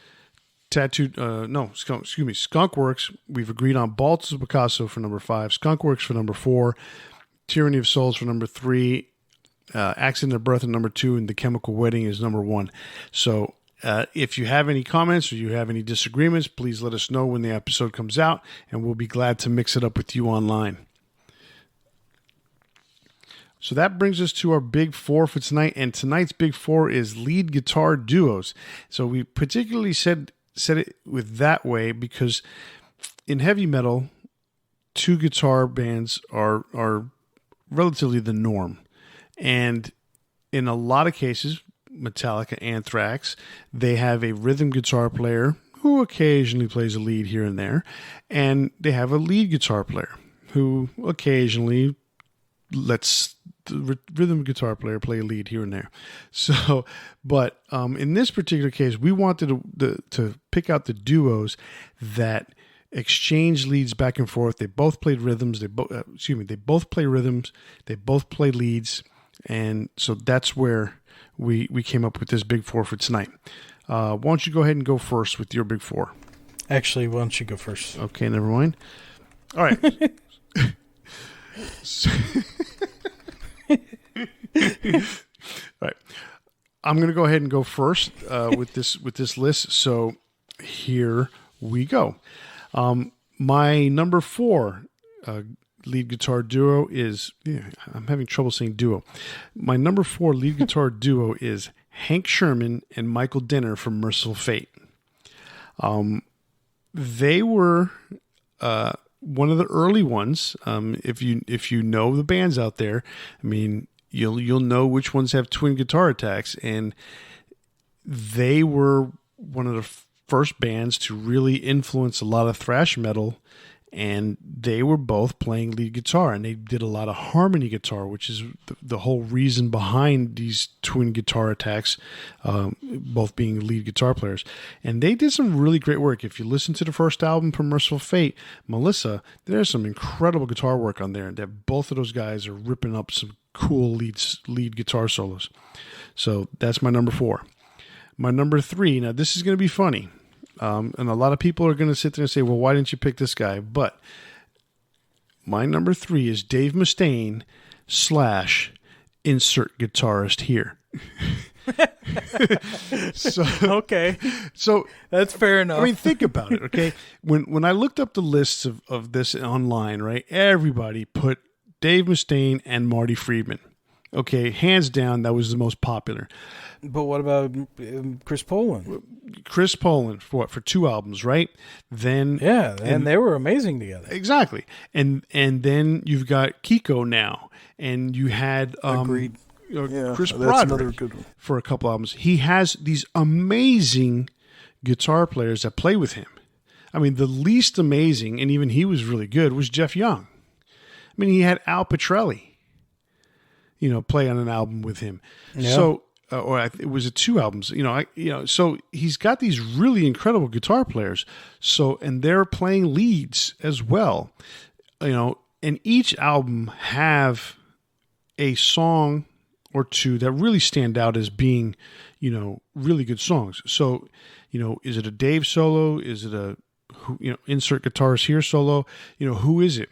Speaker 1: Skunkworks. We've agreed on Balls of Picasso for number 5, Skunkworks for number 4, Tyranny of Souls for number 3, Accident of Birth at number 2, and The Chemical Wedding is number 1. So if you have any comments or you have any disagreements, please let us know when the episode comes out, and we'll be glad to mix it up with you online. So that brings us to our big 4 for tonight, and tonight's big 4 is lead guitar duos. So we particularly said it with that way because in heavy metal, 2 guitar bands are relatively the norm. And in a lot of cases, Metallica, Anthrax, they have a rhythm guitar player who occasionally plays a lead here and there, and they have a lead guitar player who occasionally lets the rhythm guitar player play a lead here and there. So, but in this particular case, we wanted to pick out the duos that exchange leads back and forth. They both played rhythms. They both play rhythms. They both play leads. And so that's where we came up with this big 4 for tonight. Why don't you go ahead and go first with your big 4?
Speaker 2: Actually, why don't you go first?
Speaker 1: Okay, never mind. All right. All right, I'm going to go ahead and go first with this list. So here we go. My number 4 lead guitar duo is I'm having trouble saying duo. My number 4 lead guitar duo is Hank Sherman and Michael Denner from Merciful Fate. They were one of the early ones. If you know the bands out there, you'll know which ones have twin guitar attacks, and they were one of the first bands to really influence a lot of thrash metal, and they were both playing lead guitar, and they did a lot of harmony guitar, which is the whole reason behind these twin guitar attacks, both being lead guitar players. And they did some really great work. If you listen to the first album from Merciful Fate, Melissa, there's some incredible guitar work on there, and that both of those guys are ripping up some cool lead guitar solos. So that's my number 4. My number 3, now this is going to be funny. And a lot of people are going to sit there and say, well, why didn't you pick this guy? But my number 3 is Dave Mustaine / insert guitarist here.
Speaker 2: Okay.
Speaker 1: So
Speaker 2: that's fair enough.
Speaker 1: Think about it, okay? When I looked up the lists of this online, right, everybody put Dave Mustaine and Marty Friedman. Okay, hands down, that was the most popular.
Speaker 2: But what about Chris Poland?
Speaker 1: Chris Poland for 2 albums, right? Then
Speaker 2: and they were amazing together.
Speaker 1: Exactly, and then you've got Kiko now, and you had
Speaker 2: Agreed.
Speaker 1: Chris Broderick for a couple albums. He has these amazing guitar players that play with him. I mean, the least amazing, and even he was really good, was Jeff Young. I mean, he had Al Pitrelli, play on an album with him. Yeah. So, it was 2 albums. So he's got these really incredible guitar players. So, and they're playing leads as well. And each album have a song or 2 that really stand out as being, really good songs. So, is it a Dave solo? Is it a insert guitars here solo? Who is it?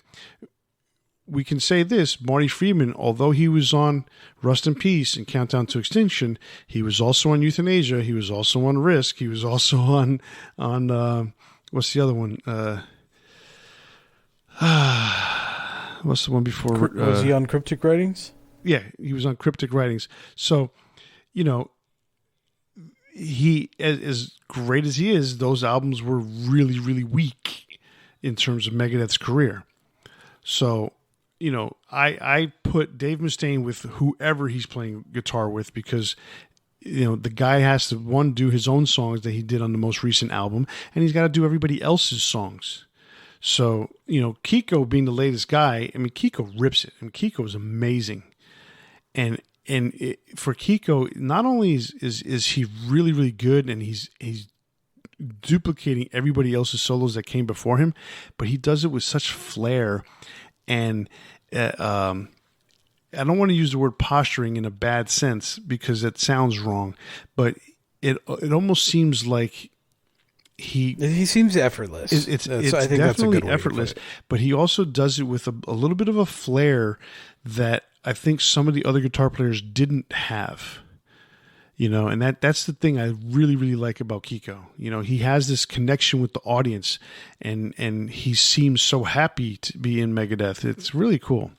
Speaker 1: We can say this: Marty Friedman, although he was on Rust in Peace and Countdown to Extinction, he was also on Euthanasia. He was also on Risk. He was also on what's the other one? What's the one before?
Speaker 2: Was he on Cryptic Writings?
Speaker 1: Yeah, he was on Cryptic Writings. So, he, as great as he is, those albums were really, really weak in terms of Megadeth's career. So, I put Dave Mustaine with whoever he's playing guitar with, because, the guy has to, one, do his own songs that he did on the most recent album, and he's got to do everybody else's songs. So, Kiko being the latest guy, I mean, Kiko rips it. I mean, Kiko is amazing. And for Kiko, not only is he really, really good, and he's duplicating everybody else's solos that came before him, but he does it with such flair. And I don't want to use the word posturing in a bad sense, because it sounds wrong, but it almost seems like
Speaker 2: he seems effortless.
Speaker 1: It's I think definitely that's a good effortless, but he also does it with a little bit of a flair that I think some of the other guitar players didn't have. And that's the thing I really, really like about Kiko. He has this connection with the audience, and he seems so happy to be in Megadeth. It's really cool.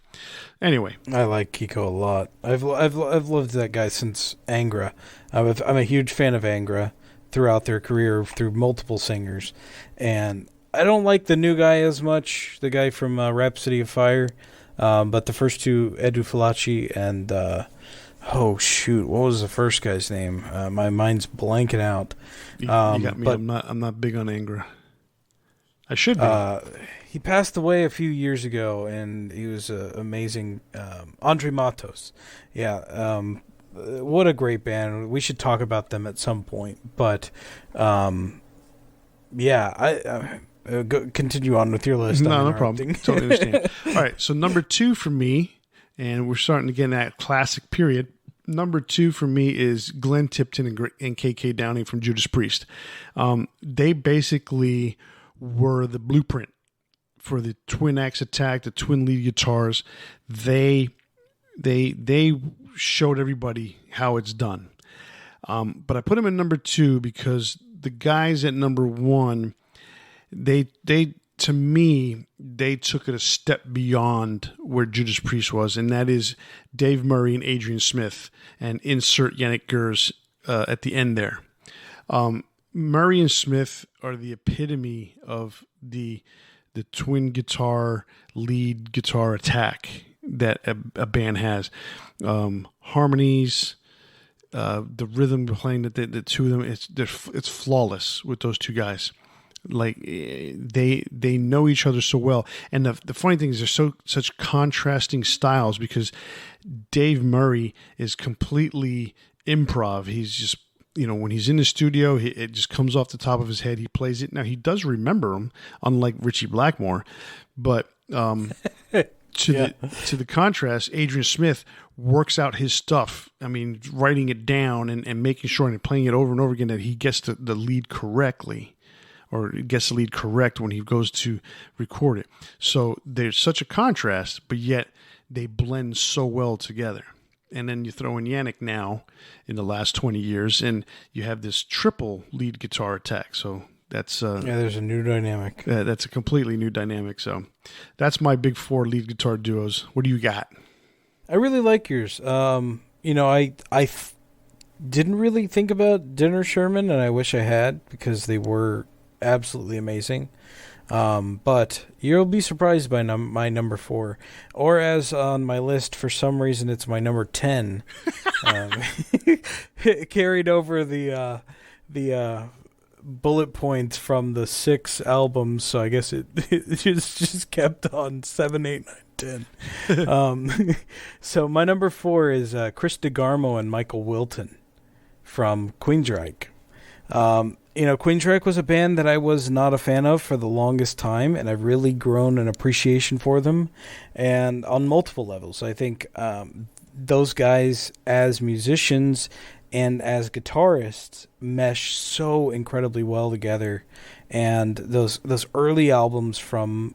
Speaker 1: Anyway,
Speaker 2: I like Kiko a lot. I've loved that guy since Angra. I'm a huge fan of Angra throughout their career through multiple singers, and I don't like the new guy as much, the guy from Rhapsody of Fire, but the first 2, Edu Falaci and oh shoot, what was the first guy's name? My mind's blanking out.
Speaker 1: You got me. But I'm not big on Angra. I should be.
Speaker 2: He passed away a few years ago, and he was amazing. Andre Matos. Yeah. What a great band. We should talk about them at some point. But, yeah, continue on with your list.
Speaker 1: No problem. Totally understand. All right, so number 2 for me, and we're starting to get in that classic period. Number 2 for me is Glenn Tipton and KK Downing from Judas Priest. They basically were the blueprint for the twin axe attack, the twin lead guitars. They showed everybody how it's done. But I put them in number 2 because the guys at number 1, they to me, they took it a step beyond where Judas Priest was, and that is Dave Murray and Adrian Smith, and insert Yannick Gers at the end there. Murray and Smith are the epitome of the twin guitar, lead guitar attack that a band has. Harmonies, the rhythm playing the 2 of them, it's flawless with those 2 guys. Like they know each other so well, and the funny thing is they're such contrasting styles, because Dave Murray is completely improv. He's just, when he's in the studio, it just comes off the top of his head. He plays it. Now he does remember them, unlike Richie Blackmore, but to the contrast, Adrian Smith works out his stuff. I mean, writing it down and making sure and playing it over and over again that he gets the lead correctly, or gets the lead correct when he goes to record it. So there's such a contrast, but yet they blend so well together. And then you throw in Yannick now in the last 20 years, and you have this triple lead guitar attack. So that's
Speaker 2: there's a new dynamic.
Speaker 1: That's a completely new dynamic. So that's my big 4 lead guitar duos. What do you got?
Speaker 2: I really like yours. Didn't really think about Dinner Sherman, and I wish I had because they were absolutely amazing. But you'll be surprised by my number 4, or as on my list for some reason it's my number 10. um, it carried over the bullet points from the 6 albums, so I guess it just kept on 7, 8, 9, 10. So my number 4 is Chris DeGarmo and Michael Wilton from Queensryche. Queensryche was a band that I was not a fan of for the longest time, and I've really grown an appreciation for them, and on multiple levels. I think those guys as musicians and as guitarists mesh so incredibly well together, and those early albums from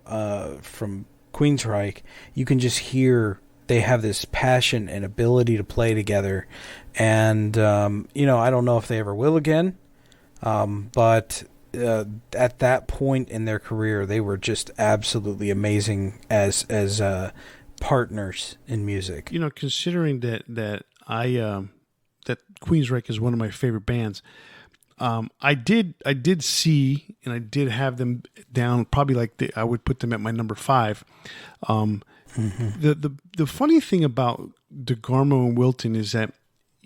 Speaker 2: Queensryche, you can just hear they have this passion and ability to play together, and I don't know if they ever will again. But at that point in their career, they were just absolutely amazing as partners in music.
Speaker 1: Considering that Queensryche is one of my favorite bands, I did see, and I did have them down. Probably I would put them at my number 5. The funny thing about DeGarmo and Wilton is that,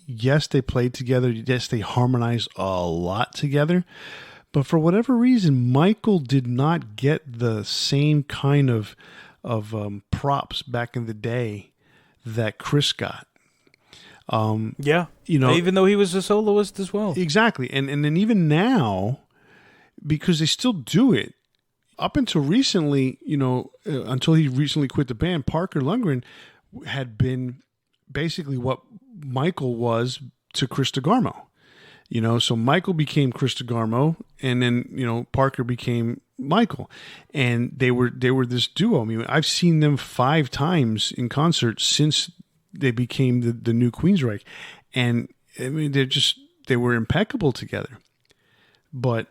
Speaker 1: yes, they played together. Yes, they harmonized a lot together. But for whatever reason, Michael did not get the same kind of props back in the day that Chris got.
Speaker 2: Even though he was a soloist as well.
Speaker 1: Exactly. And then even now, because they still do it, up until recently, until he recently quit the band, Parker Lundgren had been basically what Michael was to Chris DeGarmo. So Michael became Chris DeGarmo, and then, Parker became Michael. And they were this duo. I mean, I've seen them 5 times in concert since they became the new Queensryche. And I mean, they were impeccable together. But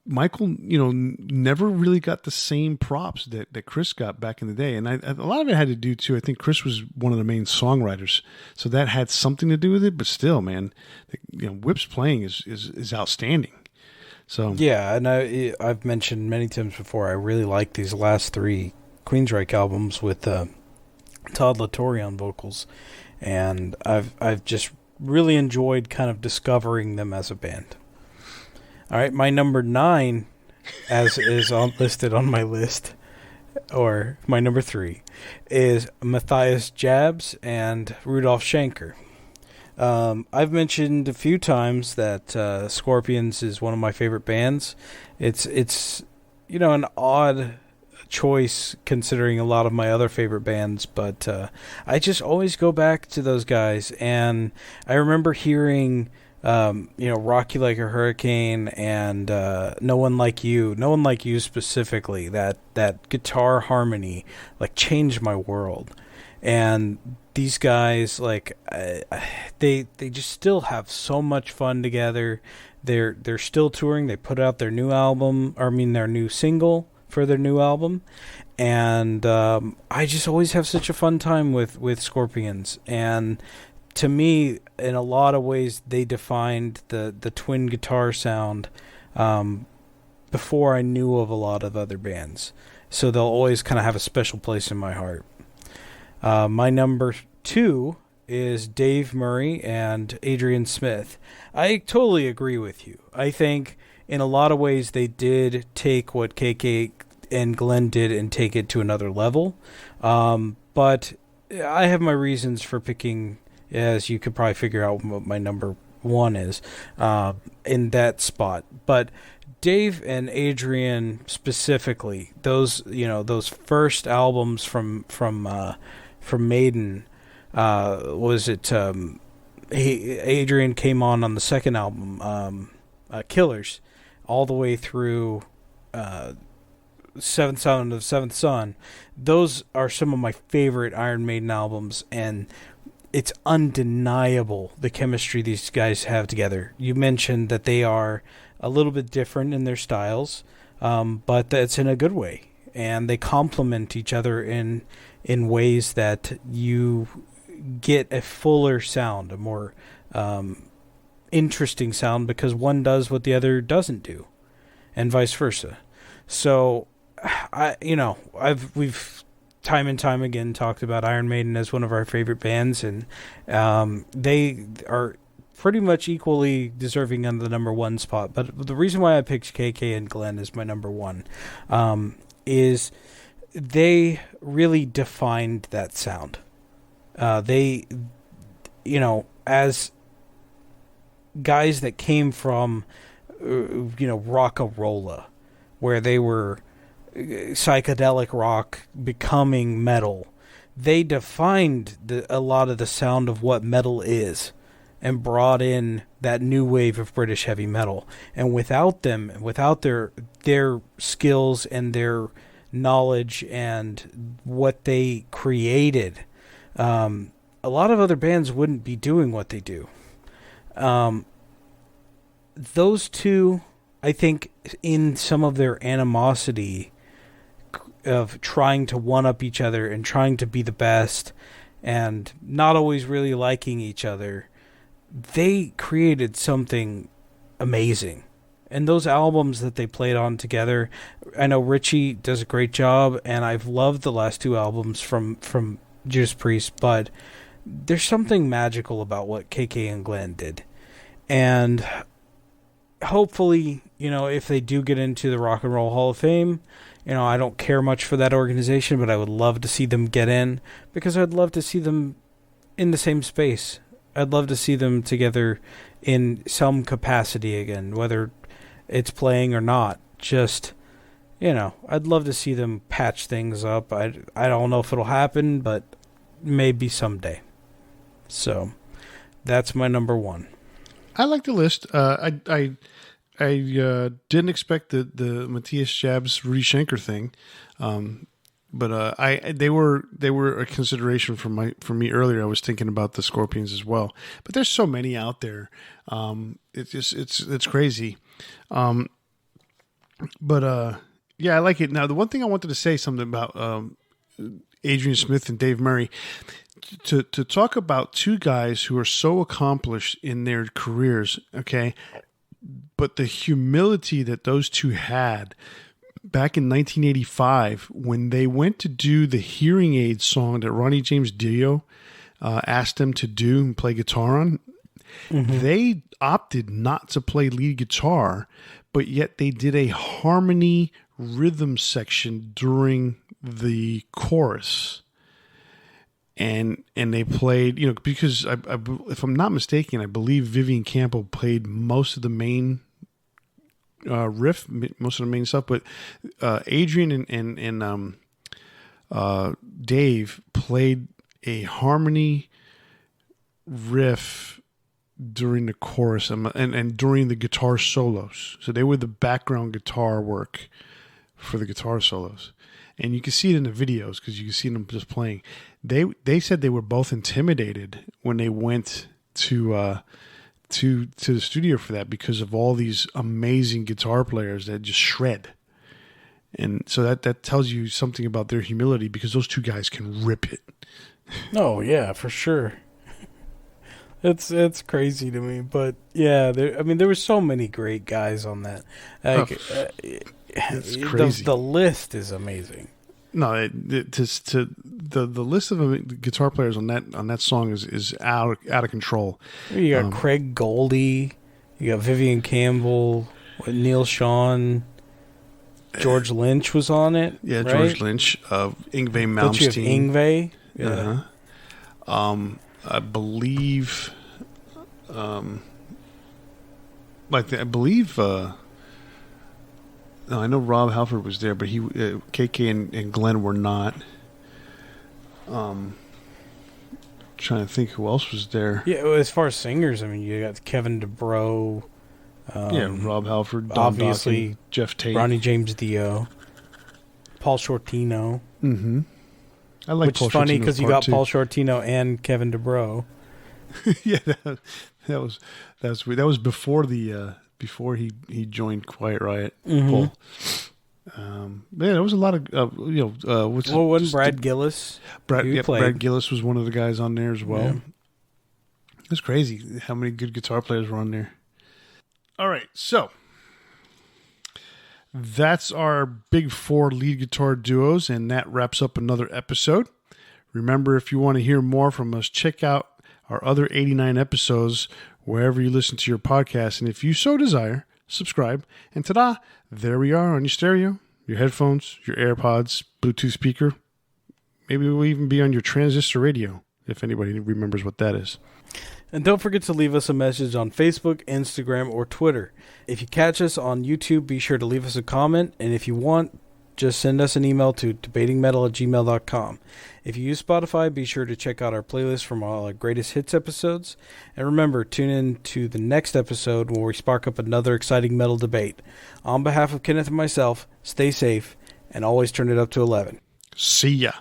Speaker 1: Michael, never really got the same props that Chris got back in the day. And a lot of it had to do, too, I think Chris was one of the main songwriters. So that had something to do with it. But still, man, Whip's playing is outstanding. So
Speaker 2: yeah, and I've mentioned many times before, I really like these last 3 Queensryche albums with Todd La Torre on vocals. And I've just really enjoyed kind of discovering them as a band. All right, my number 9, as is listed on my list, or my number 3, is Matthias Jabs and Rudolf Schenker. I've mentioned a few times that Scorpions is one of my favorite bands. It's an odd choice considering a lot of my other favorite bands, but I just always go back to those guys, and I remember hearing Rock You Like a Hurricane and No One Like You specifically, that guitar harmony changed my world. And these guys they just still have so much fun together. They're still touring. They put out their new their new single for their new album, and I just always have such a fun time with Scorpions. And to me, in a lot of ways, they defined the twin guitar sound before I knew of a lot of other bands. So they'll always kind of have a special place in my heart. My number 2 is Dave Murray and Adrian Smith. I totally agree with you. I think in a lot of ways they did take what KK and Glenn did and take it to another level. But I have my reasons for picking, as you could probably figure out what my number 1 is in that spot. But Dave and Adrian specifically, those first albums from Maiden, Adrian came on the second album, Killers, all the way through Seventh Sound of the Seventh Son. Those are some of my favorite Iron Maiden albums, and it's undeniable the chemistry these guys have together. You mentioned that they are a little bit different in their styles, but that's in a good way, and they complement each other in ways that you get a fuller sound, a more interesting sound, because one does what the other doesn't do, and vice versa. So, we've time and time again talked about Iron Maiden as one of our favorite bands, and they are pretty much equally deserving on the number one spot. But the reason why I picked KK and Glenn as my number one is they really defined that sound. They, as guys that came from, rock-a-rolla, where they were psychedelic rock becoming metal, they defined a lot of the sound of what metal is and brought in that new wave of British heavy metal. And without them, without their skills and their knowledge and what they created, a lot of other bands wouldn't be doing what they do. Those two, I think, in some of their animosity of trying to one-up each other and trying to be the best and not always really liking each other, they created something amazing. And those albums that they played on together, I know Richie does a great job, and I've loved the last two albums from Judas Priest, but there's something magical about what KK and Glenn did. And hopefully, if they do get into the Rock and Roll Hall of Fame, I don't care much for that organization, but I would love to see them get in, because I'd love to see them in the same space. I'd love to see them together in some capacity again, whether it's playing or not. Just, I'd love to see them patch things up. I don't know if it'll happen, but maybe someday. So, that's my number one.
Speaker 1: I like the list. I didn't expect the Matthias Jabs Rudy Schenker thing, but they were a consideration for me earlier. I was thinking about the Scorpions as well, but there's so many out there. It's crazy. But yeah, I like it. Now, the one thing I wanted to say something about Adrian Smith and Dave Murray. To talk about two guys who are so accomplished in their careers, okay, but the humility that those two had back in 1985 when they went to do the hearing aid song that Ronnie James Dio asked them to do and play guitar on, they opted not to play lead guitar, but yet they did a harmony rhythm section during the chorus. And they played, because if I'm not mistaken, I believe Vivian Campbell played most of the main riff, most of the main stuff. But Adrian and Dave played a harmony riff during the chorus and during the guitar solos. So they were the background guitar work for the guitar solos. And you can see it in the videos because you can see them just playing. They said they were both intimidated when they went to the studio for that because of all these amazing guitar players that just shred. And so that tells you something about their humility because those two guys can rip it.
Speaker 2: Oh yeah, for sure. It's crazy to me, but yeah, there were so many great guys on that.
Speaker 1: It's crazy.
Speaker 2: The list is amazing.
Speaker 1: No, the list of guitar players on that song is out of control.
Speaker 2: You got Craig Goldie, you got Vivian Campbell, Neil Sean, George Lynch was on it.
Speaker 1: Yeah,
Speaker 2: right?
Speaker 1: George Lynch, Yngwie Malmsteen.
Speaker 2: Yngwie, yeah.
Speaker 1: I believe, no, I know Rob Halford was there, but KK and Glenn were not. Trying to think who else was there.
Speaker 2: Yeah, as far as singers, you got Kevin DuBrow.
Speaker 1: Rob Halford, Don
Speaker 2: obviously
Speaker 1: Dokken, Jeff Tate,
Speaker 2: Ronnie James Dio, Paul Shortino.
Speaker 1: Mm-hmm. I like
Speaker 2: which is funny because you got Paul Shortino and Kevin DuBrow.
Speaker 1: Yeah, that was before before he joined Quiet Riot.
Speaker 2: Mm-hmm.
Speaker 1: Paul. Yeah, there was a lot of
Speaker 2: wasn't Brad Gillis?
Speaker 1: Brad Gillis was one of the guys on there as well.
Speaker 2: Yeah.
Speaker 1: It's crazy how many good guitar players were on there. All right, so that's our big 4 lead guitar duos, and that wraps up another episode. Remember, if you want to hear more from us, check out our other 89 episodes wherever you listen to your podcast, and if you so desire, subscribe. And ta-da, there we are on your stereo, your headphones, your AirPods, Bluetooth speaker. Maybe we'll even be on your transistor radio, if anybody remembers what that is.
Speaker 2: And don't forget to leave us a message on Facebook, Instagram, or Twitter. If you catch us on YouTube, be sure to leave us a comment. And if you want, just send us an email to debatingmetal@gmail.com. If you use Spotify, be sure to check out our playlist from all our greatest hits episodes. And remember, tune in to the next episode where we spark up another exciting metal debate. On behalf of Kenneth and myself, stay safe and always turn it up to 11.
Speaker 1: See ya.